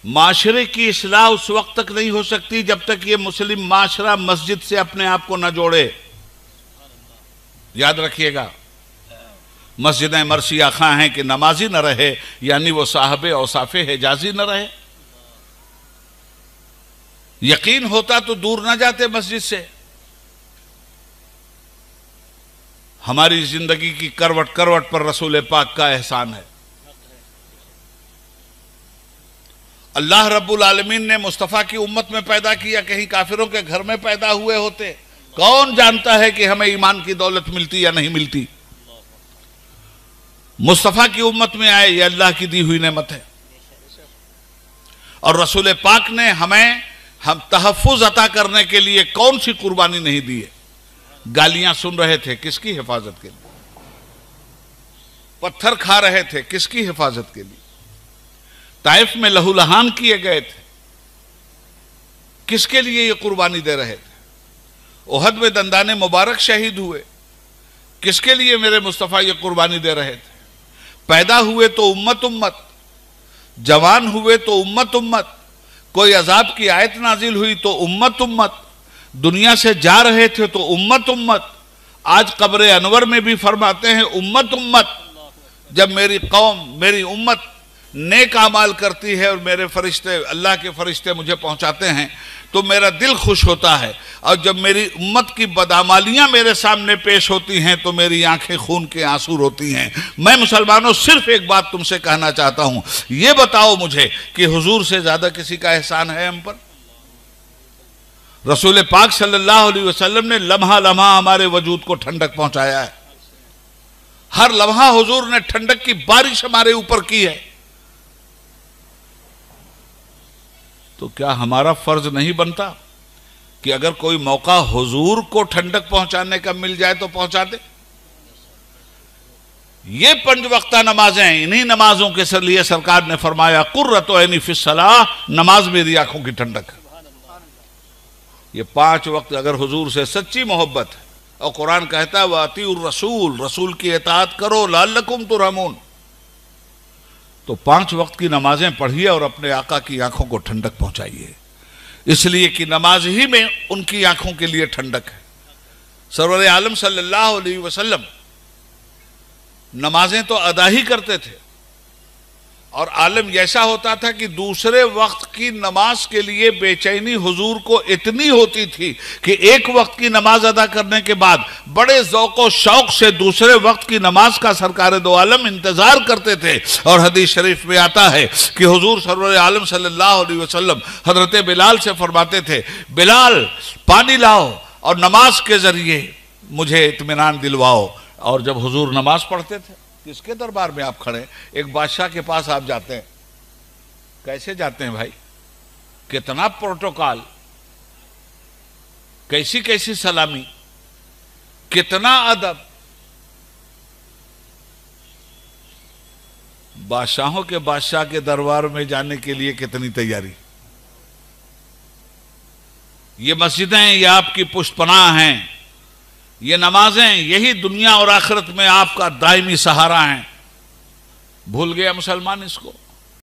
معاشرے کی اصلاح اس وقت تک نہیں ہو سکتی جب تک یہ مسلم معاشرہ مسجد سے اپنے آپ کو نہ جوڑے. یاد رکھیے گا، مسجدیں مرثیہ خواہ ہیں کہ نمازی نہ رہے، یعنی وہ صاحب اوصاف حجازی نہ رہے. یقین ہوتا تو دور نہ جاتے مسجد سے. ہماری زندگی کی کروٹ کروٹ پر رسول پاک کا احسان ہے. اللہ رب العالمین نے مصطفیٰ کی امت میں پیدا کیا، کہیں کافروں کے گھر میں پیدا ہوئے ہوتے، کون جانتا ہے کہ ہمیں ایمان کی دولت ملتی یا نہیں ملتی. مصطفیٰ کی امت میں آئے، یہ اللہ کی دی ہوئی نعمت ہے. اور رسول پاک نے ہمیں تحفظ عطا کرنے کے لیے کون سی قربانی نہیں دی ہے. گالیاں سن رہے تھے، کس کی حفاظت کے لیے؟ پتھر کھا رہے تھے، کس کی حفاظت کے لیے؟ طائف میں لہو لہان کیے گئے تھے، کس کے لیے یہ قربانی دے رہے تھے؟ احد میں دندان مبارک شہید ہوئے، کس کے لیے میرے مصطفیٰ یہ قربانی دے رہے تھے؟ پیدا ہوئے تو امت امت، جوان ہوئے تو امت امت، کوئی عذاب کی آیت نازل ہوئی تو امت امت، دنیا سے جا رہے تھے تو امت امت. آج قبر انور میں بھی فرماتے ہیں امت امت. جب میری قوم، میری امت نیک اعمال کرتی ہے اور میرے فرشتے، اللہ کے فرشتے مجھے پہنچاتے ہیں تو میرا دل خوش ہوتا ہے، اور جب میری امت کی بدعمالیاں میرے سامنے پیش ہوتی ہیں تو میری آنکھیں خون کے آنسو روتی ہیں. میں مسلمانوں صرف ایک بات تم سے کہنا چاہتا ہوں، یہ بتاؤ مجھے کہ حضور سے زیادہ کسی کا احسان ہے ہم پر؟ رسول پاک صلی اللہ علیہ وسلم نے لمحہ لمحہ ہمارے وجود کو ٹھنڈک پہنچایا ہے. ہر لمحہ حضور نے ٹھنڈک کی بارش ہمارے اوپر کی ہے. تو کیا ہمارا فرض نہیں بنتا کہ اگر کوئی موقع حضور کو ٹھنڈک پہنچانے کا مل جائے تو پہنچا دے؟ یہ 5 وقتہ نمازیں، انہی نمازوں کے لیے سرکار نے فرمایا قرۃ عینی فی الصلاۃ، نماز میری آنکھوں کی ٹھنڈک ہے. یہ 5 وقت اگر حضور سے سچی محبت ہے، اور قرآن کہتا ہے وَأَطِیعُوا الرَّسُولَ، رسول کی اطاعت کرو لعلکم ترحمون، تو 5 وقت کی نمازیں پڑھیے اور اپنے آقا کی آنکھوں کو ٹھنڈک پہنچائیے، اس لیے کہ نماز ہی میں ان کی آنکھوں کے لیے ٹھنڈک ہے. سرور عالم صلی اللہ علیہ وسلم نمازیں تو ادا ہی کرتے تھے، اور عالم ایسا ہوتا تھا کہ دوسرے وقت کی نماز کے لیے بے چینی حضور کو اتنی ہوتی تھی کہ ایک وقت کی نماز ادا کرنے کے بعد بڑے ذوق و شوق سے دوسرے وقت کی نماز کا سرکار دو عالم انتظار کرتے تھے. اور حدیث شریف میں آتا ہے کہ حضور سرور عالم صلی اللہ علیہ وسلم حضرت بلال سے فرماتے تھے بلال پانی لاؤ اور نماز کے ذریعے مجھے اطمینان دلواؤ. اور جب حضور نماز پڑھتے تھے، کس کے دربار میں آپ کھڑے؟ ایک بادشاہ کے پاس آپ جاتے ہیں، کیسے جاتے ہیں بھائی؟ کتنا پروٹوکال، کیسی کیسی سلامی، کتنا ادب. بادشاہوں کے بادشاہ کے دربار میں جانے کے لیے کتنی تیاری. یہ مسجدیں یہ آپ کی پشت پناہ ہیں، یہ نمازیں یہی دنیا اور آخرت میں آپ کا دائمی سہارا ہیں. بھول گیا مسلمان اس کو؟